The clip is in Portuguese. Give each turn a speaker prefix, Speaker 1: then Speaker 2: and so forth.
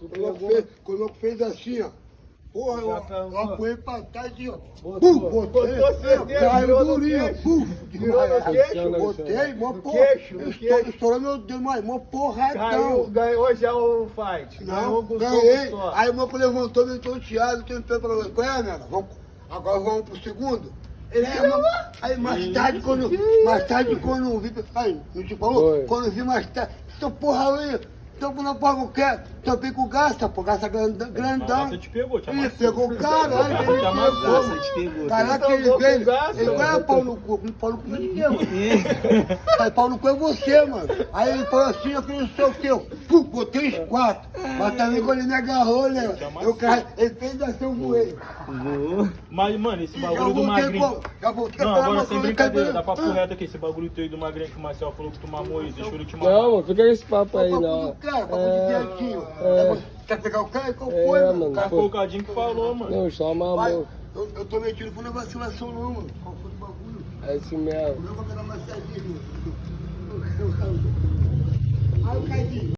Speaker 1: O louco fez assim, ó. Porra, eu apoiei pra trás e ó.
Speaker 2: Botou certeza,
Speaker 1: Caiu durinho,
Speaker 2: virou no queixo?
Speaker 1: Botei, mó
Speaker 2: No
Speaker 1: porra.
Speaker 2: queixo, no queixo.
Speaker 1: Estourou meu dedo, mas mó
Speaker 2: Caiu,
Speaker 1: porradão.
Speaker 2: ganhou já o fight.
Speaker 1: Não,
Speaker 2: Ganhou com
Speaker 1: ganhei.
Speaker 2: soco só.
Speaker 1: Aí o moço levantou, me tonteado, tentou pra qual é, né? Agora vamos pro segundo. Ele aí mais tarde, quando eu vi, aí, não te falou?
Speaker 3: Foi.
Speaker 1: Quando eu vi mais tarde, essa porra aí, tampo na porra qualquer, tampei com o gasta, pô, gasta grandão.
Speaker 4: Você te pegou, te
Speaker 1: Ele
Speaker 4: amassou.
Speaker 1: pegou o cara, olha que ele
Speaker 4: Te amassou, você te
Speaker 1: pegou.
Speaker 4: pegou.
Speaker 1: Caraca, ele
Speaker 2: Tomou
Speaker 1: veio.
Speaker 2: com gasta,
Speaker 1: Ele vai pau no cu, pau no cu é de quê, mano? Aí pau no cu é você, mano. Aí ele falou assim, eu queria o seu teu. Pum, botei os quatro. Mas também quando ele me agarrou, né? Ele fez assim, eu voei.
Speaker 4: Mas, mano, esse bagulho do magrinho.
Speaker 1: Já voltei
Speaker 4: Não,
Speaker 1: pra
Speaker 4: agora
Speaker 1: lá,
Speaker 4: sem brincadeira, dá papo reto aqui, esse bagulho teu aí do magrinho que o Marcel falou que tu mamou e deixou ele te mamar.
Speaker 3: Não, mano, fica esse papo aí,
Speaker 1: Papo
Speaker 3: não.
Speaker 1: do cara, papo de viadinho. Quer pegar o cara? Qual
Speaker 3: É,
Speaker 1: foi,
Speaker 3: mano.
Speaker 1: mano?
Speaker 4: Cara, foi o Cadinho que falou, mano.
Speaker 3: Não, só
Speaker 1: Vai,
Speaker 3: mamou.
Speaker 1: eu tô metido com vacilação não, mano. Qual foi o bagulho?
Speaker 3: É isso mesmo.
Speaker 1: Eu vou pegar uma massadinha. Aí o Cadinho.